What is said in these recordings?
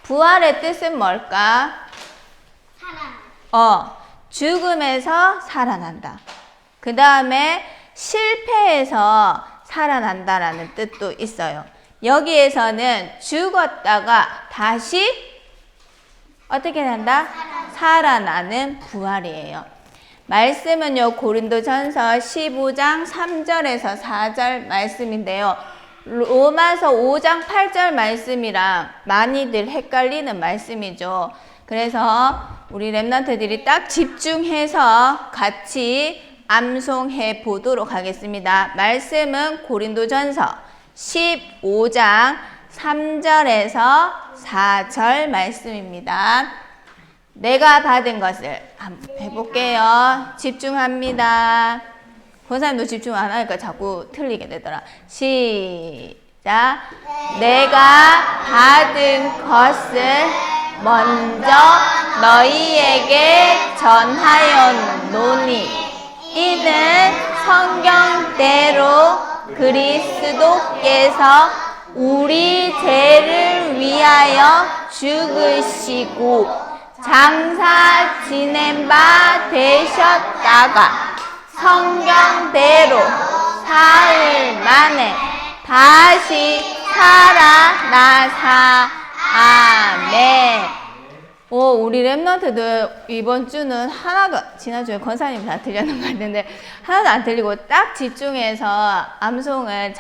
부활의 뜻은 뭘까? 죽음에서 살아난다. 그 다음에 실패해서 살아난다라는 뜻도 있어요. 여기에서는 죽었다가 다시 어떻게 된다? 살아나는 부활이에요. 말씀은요, 고린도전서 15장 3절에서 4절 말씀인데요. 로마서 5장 8절 말씀이랑 많이들 헷갈리는 말씀이죠. 그래서 우리 랩런트들이 딱 집중해서 같이 암송해 보도록 하겠습니다. 말씀은 고린도전서 15장 3절에서 4절 말씀입니다. 내가 받은 것을 한번 해볼게요. 집중합니다. 권사님도 집중 안 하니까 자꾸 틀리게 되더라. 시작. 내가 받은 것을 먼저 너희에게 전하였노니 이는 성경대로 그리스도께서 우리 죄를 위하여 죽으시고 장사 지낸 바 되셨다가 성경대로 사흘 만에 다시 살아나사 아멘. 우리 랩런트들 이번 주는 하나도, 지난주에 권사님 다 들렸는 것 같은데 하나도 안 들리고 딱 집중해서 암송을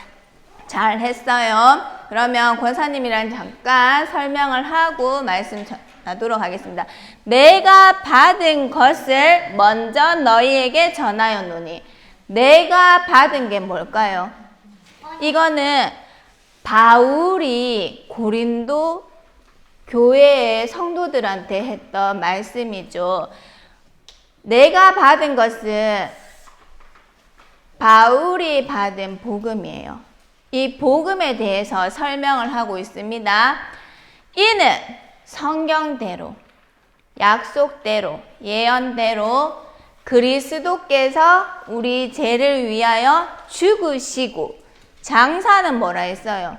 잘 했어요. 그러면 권사님이랑 잠깐 설명을 하고 말씀 전하도록 하겠습니다. 내가 받은 것을 먼저 너희에게 전하였노니, 내가 받은 게 뭘까요? 이거는 바울이 고린도 교회의 성도들한테 했던 말씀이죠. 내가 받은 것은 바울이 받은 복음이에요. 이 복음에 대해서 설명을 하고 있습니다. 이는 성경대로, 약속대로, 예언대로 그리스도께서 우리 죄를 위하여 죽으시고, 장사는 뭐라 했어요?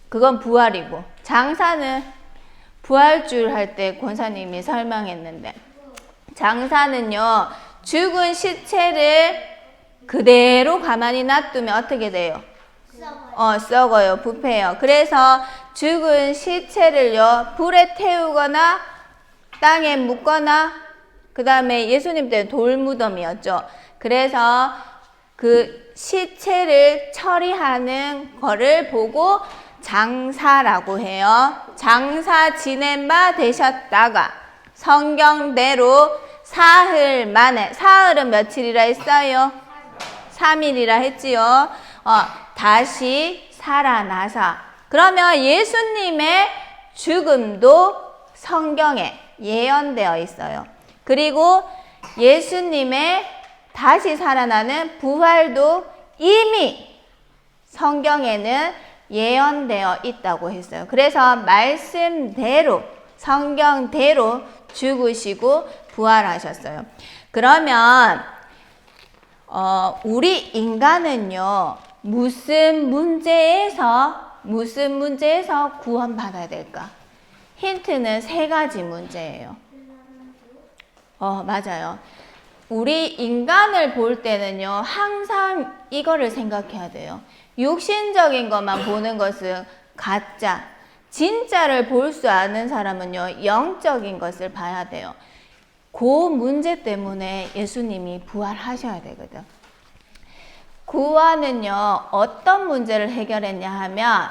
그건 부활이고, 장사는 부활줄 할 때 권사님이 설명했는데, 장사는요, 죽은 시체를 그대로 가만히 놔두면 어떻게 돼요? 썩어요. 부패해요. 그래서 죽은 시체를요, 불에 태우거나 땅에 묻거나, 그 다음에 예수님 때는 돌무덤이었죠. 그래서 그 시체를 처리하는 거를 보고 장사라고 해요. 장사 지낸 바 되셨다가 성경대로 사흘 만에, 사흘은 며칠이라 했어요? 3일이라 했지요. 다시 살아나사. 그러면 예수님의 죽음도 성경에 예언되어 있어요. 그리고 예수님의 다시 살아나는 부활도 이미 성경에는 예언되어 있다고 했어요. 그래서 말씀대로, 성경대로 죽으시고 부활하셨어요. 그러면 우리 인간은요, 무슨 문제에서 구원받아야 될까? 힌트는 3가지 문제예요. 맞아요. 우리 인간을 볼 때는요, 항상 이거를 생각해야 돼요. 육신적인 것만 보는 것은 가짜. 진짜를 볼 수 아는 사람은요, 영적인 것을 봐야 돼요. 그 문제 때문에 예수님이 부활하셔야 되거든. 구원은요, 어떤 문제를 해결했냐 하면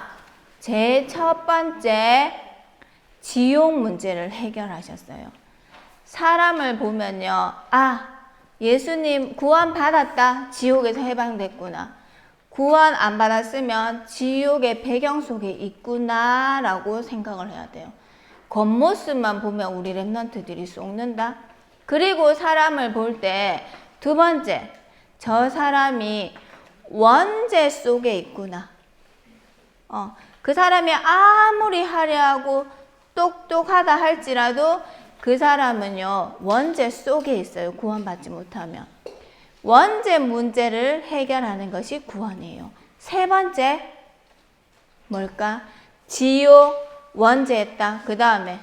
제 첫 번째 지옥 문제를 해결하셨어요. 사람을 보면요, 예수님 구원 받았다, 지옥에서 해방됐구나. 구원 안 받았으면 지옥의 배경 속에 있구나 라고 생각을 해야 돼요. 겉모습만 보면 우리 랩런트들이 속는다. 그리고 사람을 볼 때 두 번째, 저 사람이 원죄 속에 있구나. 그 사람이 아무리 화려하고 똑똑하다 할지라도 그 사람은요, 원죄 속에 있어요. 구원받지 못하면. 원죄 문제를 해결하는 것이 구원이에요. 세 번째, 뭘까? 지옥, 원죄했다. 그 다음에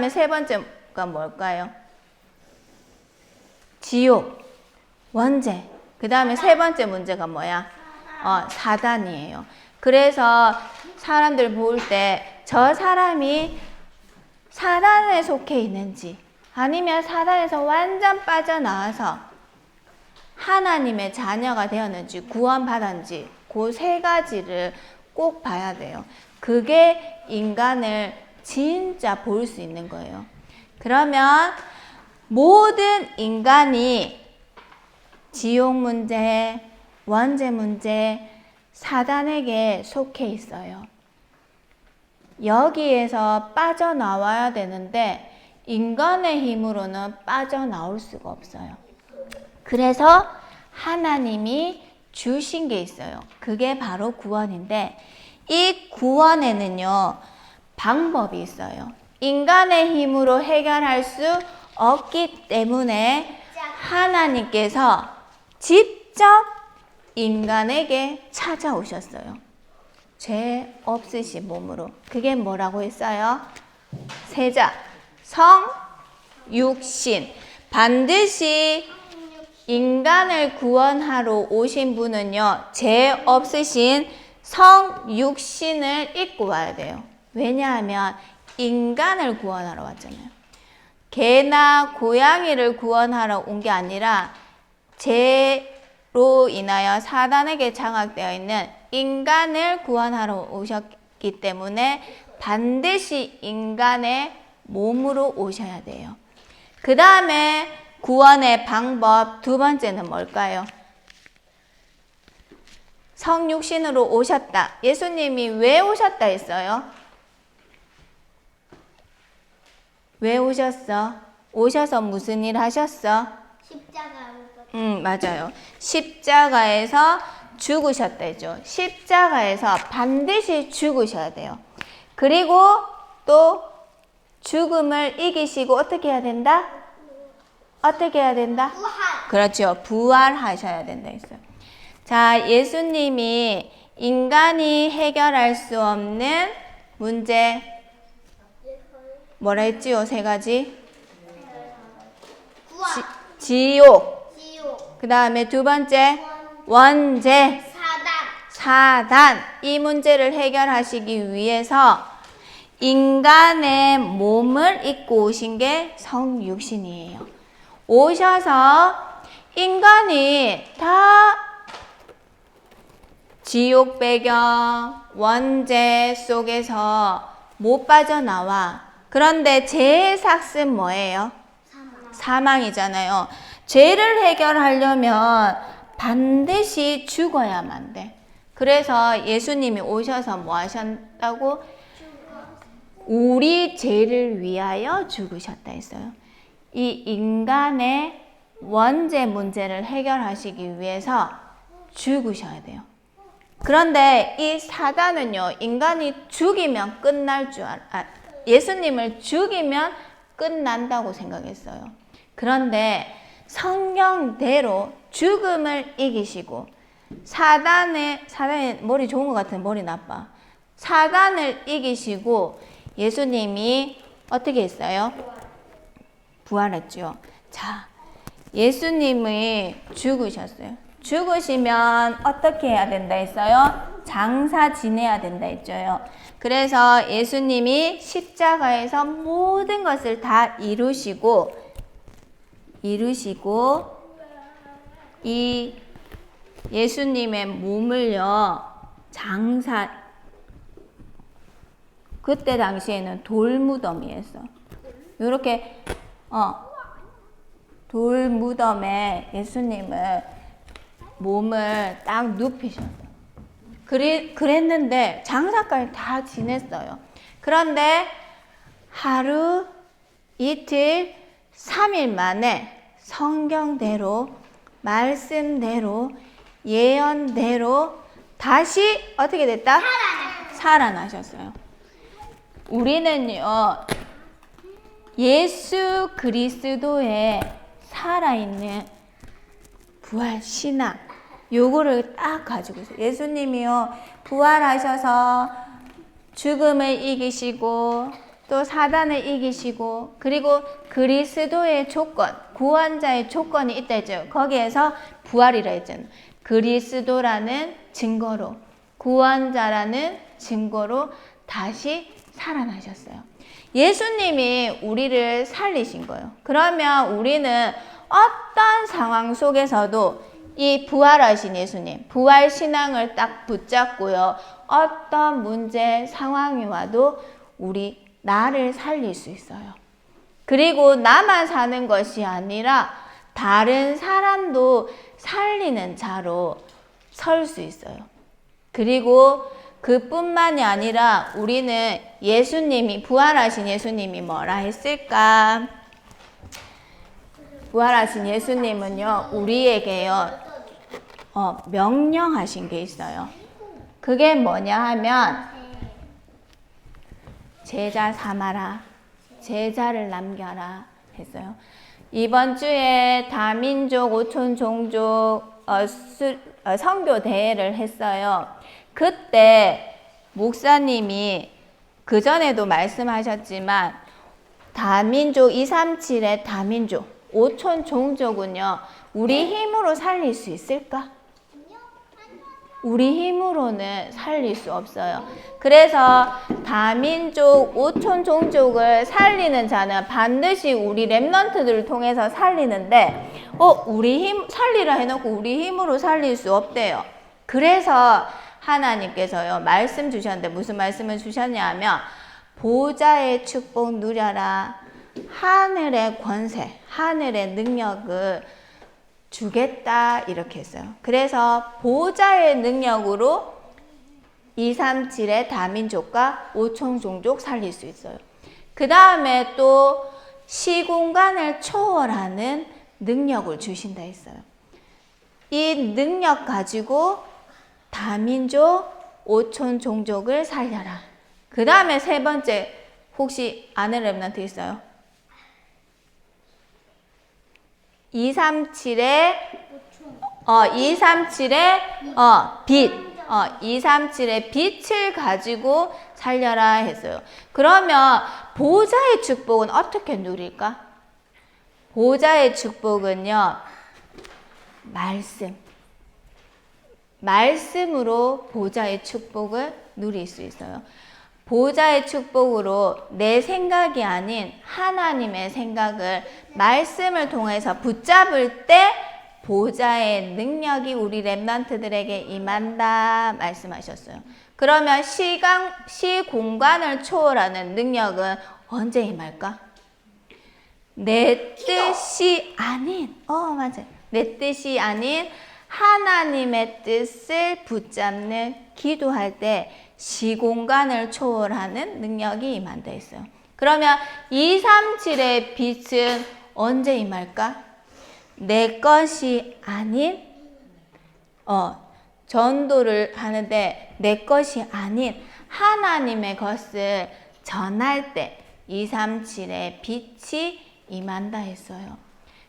세 번째가 뭘까요? 지옥, 원죄. 그 다음에 세 번째 문제가 뭐야? 사단이에요. 그래서 사람들 볼 때 저 사람이 사단에 속해 있는지 아니면 사단에서 완전 빠져나와서 하나님의 자녀가 되었는지 구원받았는지 그 세 가지를 꼭 봐야 돼요. 그게 인간을 진짜 볼 수 있는 거예요. 그러면 모든 인간이 지옥 문제, 원죄 문제, 사단에게 속해 있어요. 여기에서 빠져나와야 되는데 인간의 힘으로는 빠져나올 수가 없어요. 그래서 하나님이 주신 게 있어요. 그게 바로 구원인데 이 구원에는요 방법이 있어요. 인간의 힘으로 해결할 수 없기 때문에 하나님께서 직접 인간에게 찾아오셨어요. 죄 없으신 몸으로. 그게 뭐라고 했어요? 세자, 성, 육신. 반드시 인간을 구원하러 오신 분은요, 죄 없으신 성, 육신을 입고 와야 돼요. 왜냐하면 인간을 구원하러 왔잖아요. 개나 고양이를 구원하러 온 게 아니라 죄로 인하여 사단에게 장악되어 있는 인간을 구원하러 오셨기 때문에 반드시 인간의 몸으로 오셔야 돼요. 그 다음에 구원의 방법 두 번째는 뭘까요? 성육신으로 오셨다. 예수님이 왜 오셨다 했어요? 왜 오셨어? 오셔서 무슨 일 하셨어? 십자가로. 맞아요. 십자가에서 죽으셨다 했죠. 십자가에서 반드시 죽으셔야 돼요. 그리고 또 죽음을 이기시고 어떻게 해야 된다? 어떻게 해야 된다? 부활. 그렇죠. 부활하셔야 된다 했어요. 자, 예수님이 인간이 해결할 수 없는 문제 뭐라 했지요? 세 가지. 구원. 지옥. 지옥. 그 다음에 두 번째 원죄. 사단. 이 문제를 해결하시기 위해서 인간의 몸을 입고 오신 게 성육신이에요. 오셔서 인간이 다 지옥 배경, 원죄 속에서 못 빠져나와. 그런데 죄의 삭은 뭐예요? 사망이잖아요. 죄를 해결하려면 반드시 죽어야만 돼. 그래서 예수님이 오셔서 뭐 하셨다고? 우리 죄를 위하여 죽으셨다 했어요. 이 인간의 원죄 문제를 해결하시기 위해서 죽으셔야 돼요. 그런데 이 사단은요, 인간이 죽이면 끝날 줄 예수님을 죽이면 끝난다고 생각했어요. 그런데 성경대로 죽음을 이기시고 사단의 머리 좋은 것 같은 머리 나빠. 사단을 이기시고 예수님이 어떻게 했어요? 부활했죠. 자, 예수님이 죽으셨어요. 죽으시면 어떻게 해야 된다 했어요? 장사 지내야 된다 했죠. 그래서 예수님이 십자가에서 모든 것을 다 이루시고 이 예수님의 몸을요, 그때 당시에는 돌무덤이었어. 요렇게, 돌무덤에 예수님을 몸을 딱 눕히셨어요. 그랬는데 장사까지 다 지냈어요. 그런데 하루, 이틀, 3일 만에 성경대로, 말씀대로, 예언대로 다시 어떻게 됐다? 살아나셨어요. 우리는요, 예수 그리스도에 살아있는 부활 신앙, 요거를 딱 가지고 있어요. 예수님이요, 부활하셔서 죽음을 이기시고 또 사단을 이기시고 그리고 그리스도의 조건, 구원자의 조건이 있다 했죠. 거기에서 부활이라 했잖아요. 그리스도라는 증거로, 구원자라는 증거로 다시 살아나셨어요. 예수님이 우리를 살리신 거예요. 그러면 우리는 어떤 상황 속에서도 이 부활하신 예수님, 부활 신앙을 딱 붙잡고요. 어떤 문제, 상황이 와도 나를 살릴 수 있어요. 그리고 나만 사는 것이 아니라 다른 사람도 살리는 자로 설 수 있어요. 그리고 그뿐만이 아니라 우리는 부활하신 예수님이 뭐라 했을까? 부활하신 예수님은요, 우리에게요, 명령하신 게 있어요. 그게 뭐냐 하면, 제자 삼아라, 제자를 남겨라 했어요. 이번 주에 다민족, 오촌 종족 선교 대회를 했어요. 그때 목사님이 그전에도 말씀하셨지만 다민족 237의 다민족, 오촌 종족은요, 우리 힘으로 살릴 수 있을까? 우리 힘으로는 살릴 수 없어요. 그래서 다민족, 오촌 종족을 살리는 자는 반드시 우리 렘넌트들을 통해서 살리는데 우리 힘 살리라 해놓고 우리 힘으로 살릴 수 없대요. 그래서 하나님께서요 말씀 주셨는데 무슨 말씀을 주셨냐면 보좌의 축복 누려라. 하늘의 권세, 하늘의 능력을 주겠다 이렇게 했어요. 그래서 보좌의 능력으로 237의 다민족과 오촌 종족 살릴 수 있어요. 그 다음에 또 시공간을 초월하는 능력을 주신다 했어요. 이 능력 가지고 다민족, 오촌 종족을 살려라. 그 다음에 세 번째, 혹시 아는 렘넌트 있어요? 237의 빛. 237의 빛을 가지고 살려라 했어요. 그러면 보좌의 축복은 어떻게 누릴까? 보좌의 축복은요, 말씀으로 보좌의 축복을 누릴 수 있어요. 보좌의 축복으로 내 생각이 아닌 하나님의 생각을 말씀을 통해서 붙잡을 때 보좌의 능력이 우리 렘넌트들에게 임한다 말씀하셨어요. 그러면 시공간을 초월하는 능력은 언제 임할까? 내 뜻이 아닌, 맞아요. 내 뜻이 아닌 하나님의 뜻을 붙잡는 기도할 때 시공간을 초월하는 능력이 임한다 했어요. 그러면 237의 빛은 언제 임할까? 내 것이 아닌 전도를 하는데 내 것이 아닌 하나님의 것을 전할 때 237의 빛이 임한다 했어요.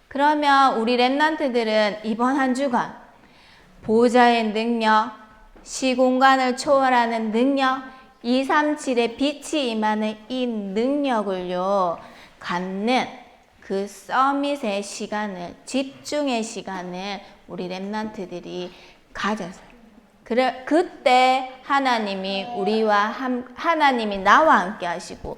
그러면 우리 렘넌트들은 이번 한 주간 보좌의 능력, 시공간을 초월하는 능력, 237의 빛이 임하는 이 능력을요 갖는 그 서밋의 시간을, 집중의 시간을 우리 렘넌트들이 가졌어요. 그때 하나님이 하나님이 나와 함께 하시고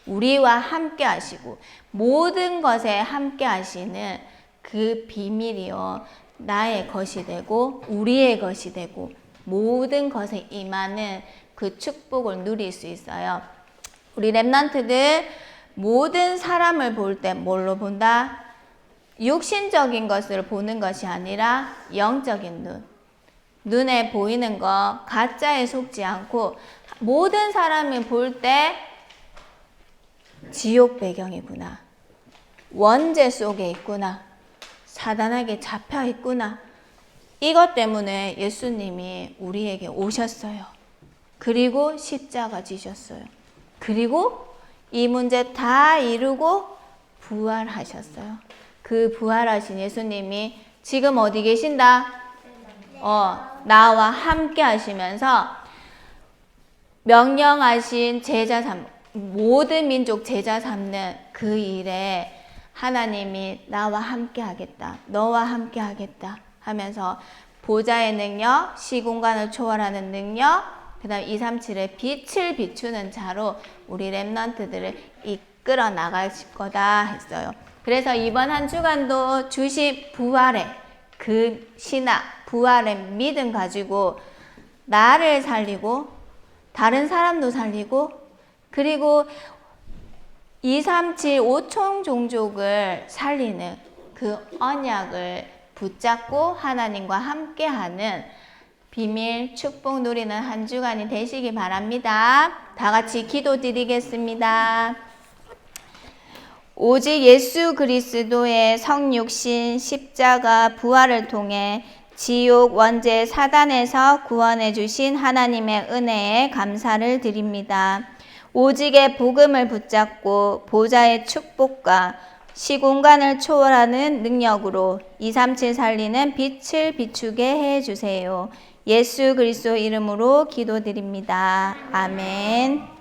우리와 함께 하시고 모든 것에 함께 하시는 그 비밀이요 나의 것이 되고 우리의 것이 되고 모든 것에 임하는 그 축복을 누릴 수 있어요. 우리 렘넌트들 모든 사람을 볼 때 뭘로 본다? 육신적인 것을 보는 것이 아니라 영적인 눈에 보이는 거 가짜에 속지 않고 모든 사람을 볼 때 지옥 배경이구나, 원죄 속에 있구나, 사단에게 잡혀 있구나. 이것 때문에 예수님이 우리에게 오셨어요. 그리고 십자가 지셨어요. 그리고 이 문제 다 이루고 부활하셨어요. 그 부활하신 예수님이 지금 어디 계신다? 나와 함께 하시면서 명령하신 모든 민족 제자 삼는 그 일에 하나님이 나와 함께 하겠다, 너와 함께 하겠다 하면서 보좌의 능력, 시공간을 초월하는 능력, 그 다음 237의 빛을 비추는 자로 우리 렘넌트들을 이끌어 나갈 거다 했어요. 그래서 이번 한 주간도 주신 부활의 그 신앙, 부활의 믿음 가지고 나를 살리고 다른 사람도 살리고 그리고 237 5총 종족을 살리는 그 언약을 붙잡고 하나님과 함께하는 비밀 축복 누리는 한 주간이 되시기 바랍니다. 다 같이 기도드리겠습니다. 오직 예수 그리스도의 성육신 십자가 부활을 통해 지옥 원죄 사단에서 구원해 주신 하나님의 은혜에 감사를 드립니다. 오직의 복음을 붙잡고 보좌의 축복과 시공간을 초월하는 능력으로 237 살리는 빛을 비추게 해 주세요. 예수 그리스도 이름으로 기도드립니다. 아멘.